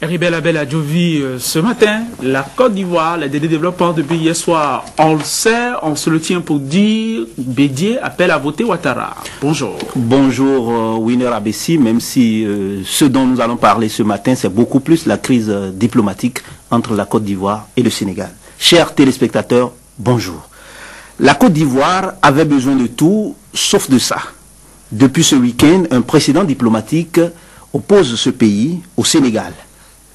Heribel Abel Adjovi, ce matin, la Côte d'Ivoire, les développements depuis hier soir, on le sait, on se le tient pour dire, Bédié appelle à voter Ouattara. Bonjour. Bonjour Winner Abessi, même si ce dont nous allons parler ce matin, c'est beaucoup plus la crise diplomatique entre la Côte d'Ivoire et le Sénégal. Chers téléspectateurs, bonjour. La Côte d'Ivoire avait besoin de tout, sauf de ça. Depuis ce week-end, un précédent diplomatique oppose ce pays au Sénégal.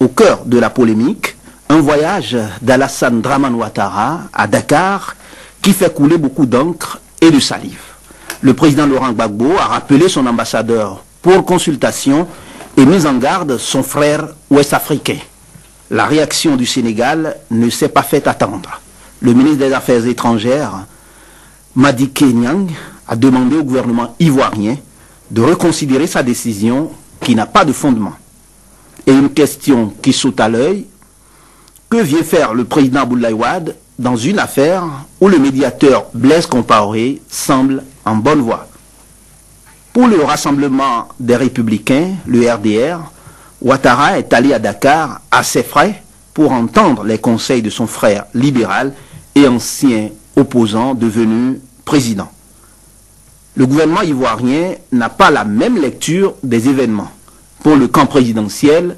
Au cœur de la polémique, un voyage d'Alassane Dramane Ouattara à Dakar qui fait couler beaucoup d'encre et de salive. Le président Laurent Gbagbo a rappelé son ambassadeur pour consultation et mis en garde son frère ouest-africain. La réaction du Sénégal ne s'est pas fait attendre. Le ministre des Affaires étrangères, Madické Niang, a demandé au gouvernement ivoirien de reconsidérer sa décision qui n'a pas de fondement. Et une question qui saute à l'œil, que vient faire le président Abdoulaye Wade dans une affaire où le médiateur Blaise Compaoré semble en bonne voie? Pour le Rassemblement des Républicains, le RDR, Ouattara est allé à Dakar à ses frais pour entendre les conseils de son frère libéral et ancien opposant devenu président. Le gouvernement ivoirien n'a pas la même lecture des événements. Pour le camp présidentiel,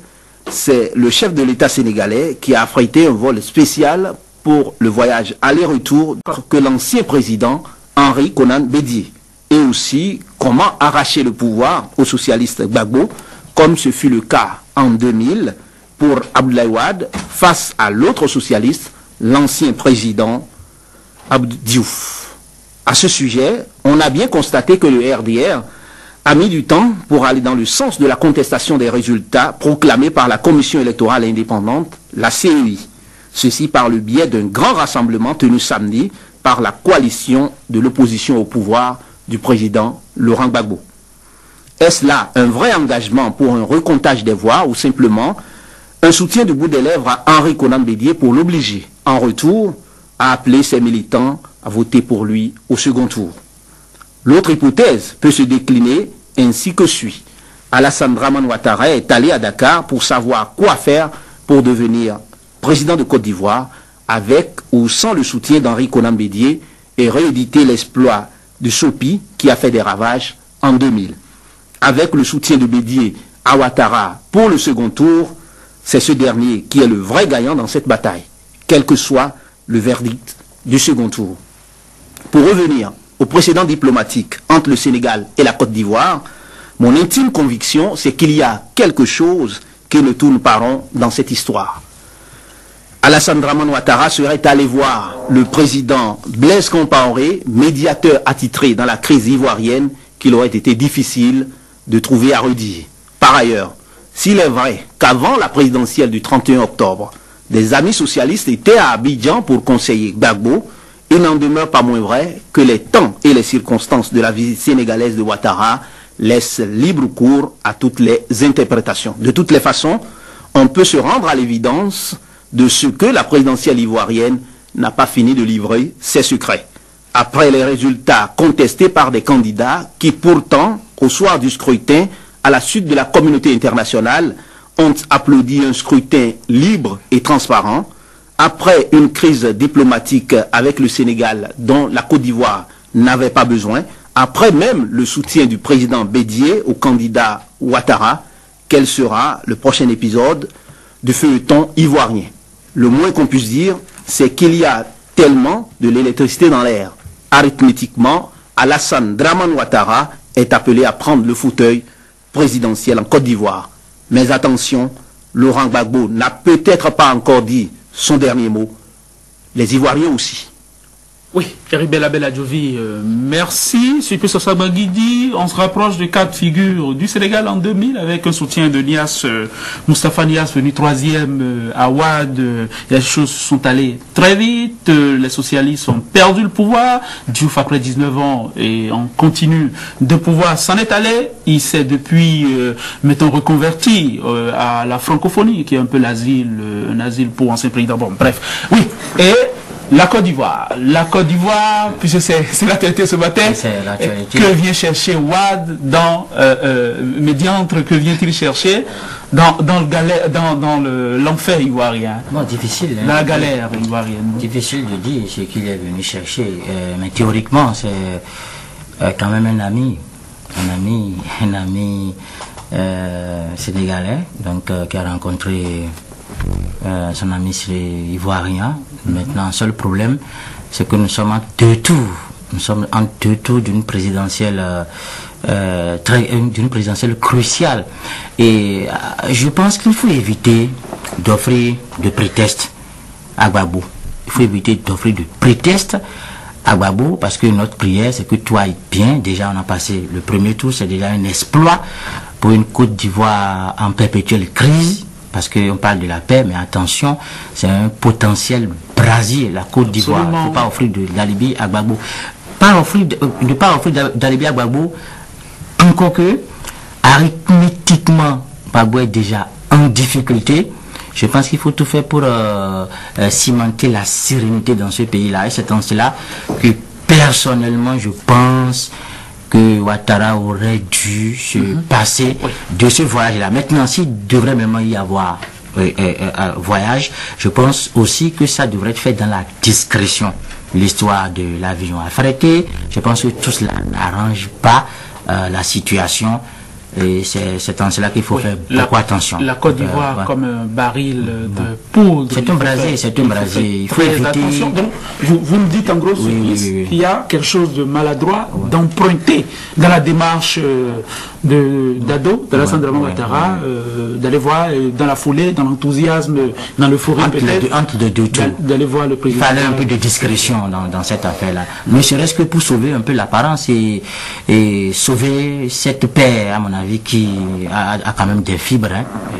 c'est le chef de l'État sénégalais qui a affrété un vol spécial pour le voyage aller-retour que l'ancien président Henri Konan Bédié. Et aussi comment arracher le pouvoir au socialiste Gbagbo, comme ce fut le cas en 2000 pour Abdoulaye Wade face à l'autre socialiste, l'ancien président Abdou Diouf. À ce sujet, on a bien constaté que le RDR a mis du temps pour aller dans le sens de la contestation des résultats proclamés par la Commission électorale indépendante, la CEI. Ceci par le biais d'un grand rassemblement tenu samedi par la coalition de l'opposition au pouvoir du président Laurent Gbagbo. Est-ce là un vrai engagement pour un recomptage des voix ou simplement un soutien du bout des lèvres à Henri Konan Bédié pour l'obliger, en retour, à appeler ses militants à voter pour lui au second tour? L'autre hypothèse peut se décliner ainsi que suit. Alassane Dramane Ouattara est allé à Dakar pour savoir quoi faire pour devenir président de Côte d'Ivoire avec ou sans le soutien d'Henri Konan Bédié et rééditer l'exploit de Sopi qui a fait des ravages en 2000. Avec le soutien de Bédié à Ouattara pour le second tour, c'est ce dernier qui est le vrai gagnant dans cette bataille, quel que soit le verdict du second tour. Pour revenir au précédent diplomatique entre le Sénégal et la Côte d'Ivoire, mon intime conviction, c'est qu'il y a quelque chose qui ne tourne pas rond dans cette histoire. Alassane Dramane Ouattara serait allé voir le président Blaise Compaoré, médiateur attitré dans la crise ivoirienne, qu'il aurait été difficile de trouver à redire. Par ailleurs, s'il est vrai qu'avant la présidentielle du 31 octobre, des amis socialistes étaient à Abidjan pour conseiller Gbagbo, il n'en demeure pas moins vrai que les temps et les circonstances de la visite sénégalaise de Ouattara laissent libre cours à toutes les interprétations. De toutes les façons, on peut se rendre à l'évidence de ce que la présidentielle ivoirienne n'a pas fini de livrer ses secrets. Après les résultats contestés par des candidats qui pourtant, au soir du scrutin, à la suite de la communauté internationale, ont applaudi un scrutin libre et transparent, après une crise diplomatique avec le Sénégal dont la Côte d'Ivoire n'avait pas besoin, après même le soutien du président Bédié au candidat Ouattara, quel sera le prochain épisode du feuilleton ivoirien? Le moins qu'on puisse dire, c'est qu'il y a tellement de l'électricité dans l'air. Arithmétiquement, Alassane Dramane Ouattara est appelé à prendre le fauteuil présidentiel en Côte d'Ivoire. Mais attention, Laurent Gbagbo n'a peut-être pas encore dit son dernier mot. Les Ivoiriens aussi. Oui, Heribel Abel Adjovi, merci. Sur Sosa Baguidi, on se rapproche de cas de figure du Sénégal en 2000 avec un soutien de Niass, Moustapha Niass venu troisième à Ouad. Les choses sont allées très vite, les socialistes ont perdu le pouvoir. Diouf après 19 ans et on continue de pouvoir s'en est allé. Il s'est depuis, mettons, reconverti à la francophonie qui est un peu l'asile, un asile pour anciens présidents. Bon, bref. Oui, et La Côte d'Ivoire, puisque c'est l'actualité ce matin, que vient chercher Wade dans médiantre, que vient-il chercher dans l'enfer ivoirien? Bon, difficile. Hein, la galère ivoirienne. Difficile de dire ce qu'il est venu chercher, mais théoriquement, c'est quand même un ami sénégalais, donc qui a rencontré son ami ivoirien. Maintenant, seul problème, c'est que nous sommes en deux tours. Nous sommes en deux tours d'une présidentielle cruciale. Et je pense qu'il faut éviter d'offrir de prétextes à Gbagbo. Il faut éviter d'offrir de prétextes à Gbagbo, parce que notre prière, c'est que tout aille bien. Déjà, on a passé le premier tour, c'est déjà un exploit pour une Côte d'Ivoire en perpétuelle crise. Parce qu'on parle de la paix, mais attention, c'est un potentiel brasier, la Côte d'Ivoire. Il ne faut pas offrir d'alibi à Gbagbo. Ne pas offrir d'alibi à Gbagbo, encore que, arithmétiquement, Gbagbo est déjà en difficulté. Je pense qu'il faut tout faire pour cimenter la sérénité dans ce pays-là. Et c'est en cela que, personnellement, je pense que Ouattara aurait dû se passer de ce voyage-là. Maintenant, s'il devrait même y avoir un voyage, je pense aussi que ça devrait être fait dans la discrétion. L'histoire de l'avion affrété, je pense que tout cela n'arrange pas la situation. Et c'est en cela qu'il faut faire beaucoup attention. La Côte d'Ivoire comme un baril de poudre. C'est un brasier. Il faut éviter. Attention. Donc, vous me dites en gros qu'il y a quelque chose de maladroit d'emprunter dans la démarche d'Ado, de Alassane Dramane Ouattara, d'aller voir dans la foulée, dans l'enthousiasme, dans l'euphorie peut-être, entre les deux tours, d'aller voir le président. Il fallait un peu de discrétion dans cette affaire-là. Ne serait-ce que pour sauver un peu l'apparence et sauver cette paix, à mon avis, qui a quand même des fibres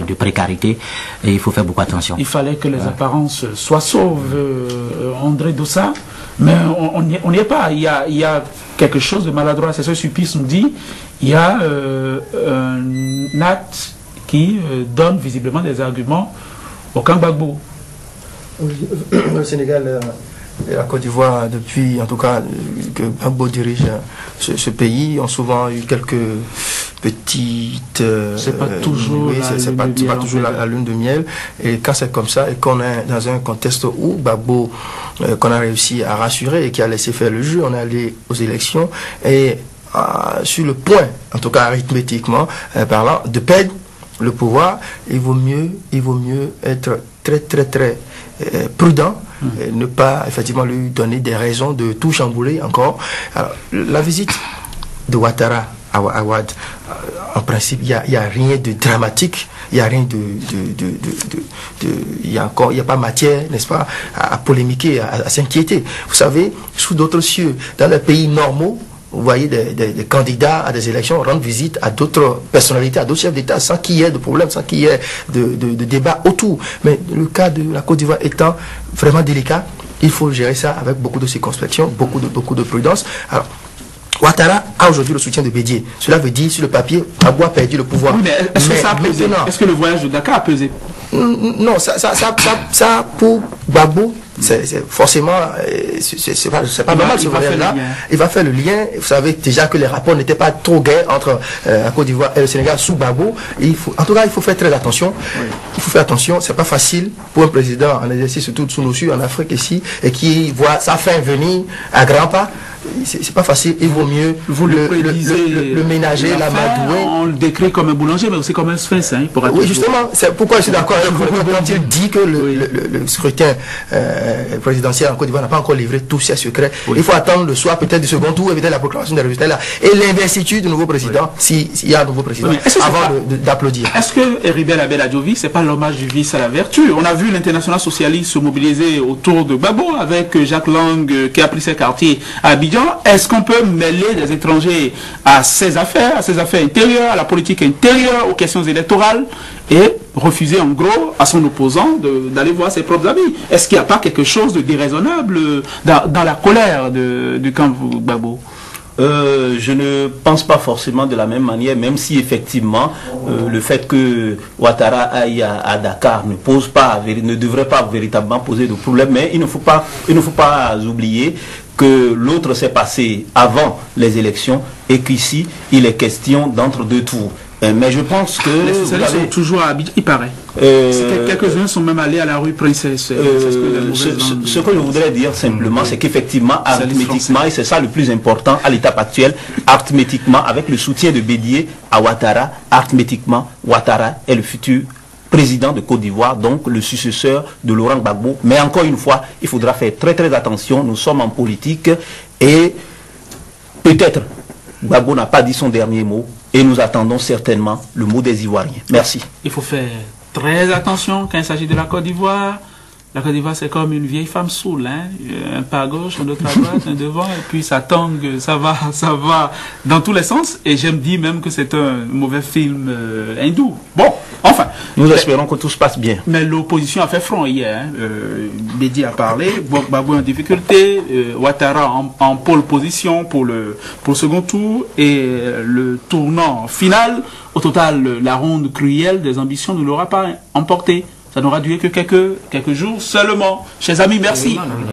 de précarité, et il faut faire beaucoup attention. Il fallait que les apparences soient sauves, André Dossa, mais on n'y est pas. Il y a quelque chose de maladroit, c'est ce que Sulpice nous dit. Il y a un acte qui donne visiblement des arguments au camp Gbagbo. Le Sénégal et la Côte d'Ivoire, depuis en tout cas que Gbagbo dirige ce pays, ont souvent eu quelques petites... c'est pas toujours, c'est pas toujours la lune de miel. Et quand c'est comme ça, et qu'on est dans un contexte où Gbagbo, qu'on a réussi à rassurer et qui a laissé faire le jeu, on est allé aux élections, et sur le point, en tout cas arithmétiquement parlant, de perdre le pouvoir, il vaut mieux être très prudent, et ne pas effectivement lui donner des raisons de tout chambouler encore. Alors, la visite de Ouattara à Wade, en principe, il n'y a rien de dramatique, il n'y a rien il n'y a pas matière, n'est-ce pas, à polémiquer, à s'inquiéter. Vous savez, sous d'autres cieux, dans les pays normaux, vous voyez des candidats à des élections rendre visite à d'autres personnalités, à d'autres chefs d'État, sans qu'il y ait de problème, sans qu'il y ait de débat autour. Mais le cas de la Côte d'Ivoire étant vraiment délicat, il faut gérer ça avec beaucoup de circonspection, beaucoup de prudence. Alors, Ouattara a aujourd'hui le soutien de Bédié. Cela veut dire, sur le papier, Gbagbo a perdu le pouvoir. Oui, mais est-ce que ça a pesé? Est-ce que le voyage de Dakar a pesé? Non, ça pour Gbagbo, c'est forcément, c'est pas normal ce voyage-là. Il va faire le lien. Vous savez déjà que les rapports n'étaient pas trop gais entre la Côte d'Ivoire et le Sénégal sous Gbagbo. En tout cas, il faut faire très attention. Oui. Il faut faire attention. C'est pas facile pour un président en exercice, surtout sous nos cieux en Afrique ici, et qui voit sa fin venir à grands pas. C'est pas facile, il vaut mieux le ménager, l'amadouer. On le décrit comme un boulanger, mais aussi comme un sphinx. Hein, oui, justement, c'est pourquoi je suis d'accord avec vous quand il dit que le scrutin présidentiel en Côte d'Ivoire n'a pas encore livré tous ses secrets. Oui. Il faut attendre le soir peut-être du second tour, éviter la proclamation des résultats là, et l'investiture du nouveau président, s'il y a un nouveau président, avant d'applaudir. Est-ce que Heribert Abel Adjovi, c'est pas l'hommage du vice à la vertu? On a vu l'international socialiste se mobiliser autour de Gbagbo avec Jacques Lang qui a pris ses quartiers à Abidjan. Est-ce qu'on peut mêler des étrangers à ses affaires intérieures, à la politique intérieure, aux questions électorales, et refuser en gros à son opposant d'aller voir ses propres amis? Est-ce qu'il n'y a pas quelque chose de déraisonnable dans la colère du camp Gbagbo? Je ne pense pas forcément de la même manière, même si effectivement le fait que Ouattara aille à Dakar ne devrait pas véritablement poser de problème, mais il ne faut pas oublier que l'autre s'est passé avant les élections et qu'ici il est question d'entre deux tours. Mais je pense que les socialistes sont toujours à Abidjan, il paraît. Quelques-uns sont même allés à la rue Princesse. Ce que je voudrais dire simplement, c'est qu'effectivement, arithmétiquement, et c'est ça le plus important à l'étape actuelle, arithmétiquement, avec le soutien de Bédié à Ouattara, arithmétiquement, Ouattara est le futur président de Côte d'Ivoire, donc le successeur de Laurent Gbagbo. Mais encore une fois, il faudra faire très très attention, nous sommes en politique et peut-être Gbagbo n'a pas dit son dernier mot. Et nous attendons certainement le mot des Ivoiriens. Merci. Il faut faire très attention quand il s'agit de la Côte d'Ivoire. La Côte d'Ivoire, c'est comme une vieille femme saoule, hein? Un pas à gauche, un autre à droite, un devant, et puis ça tangue, ça va dans tous les sens. Et j'aime dire même que c'est un mauvais film hindou. Bon, enfin. Nous espérons que tout se passe bien. Mais l'opposition a fait front hier. Hein? Bédi a parlé, Gbagbo en difficulté, Ouattara en pole position pour le second tour, et le tournant final. Au total, la ronde cruelle des ambitions ne l'aura pas emporté. Ça n'aura duré que quelques jours seulement. Chers amis, merci.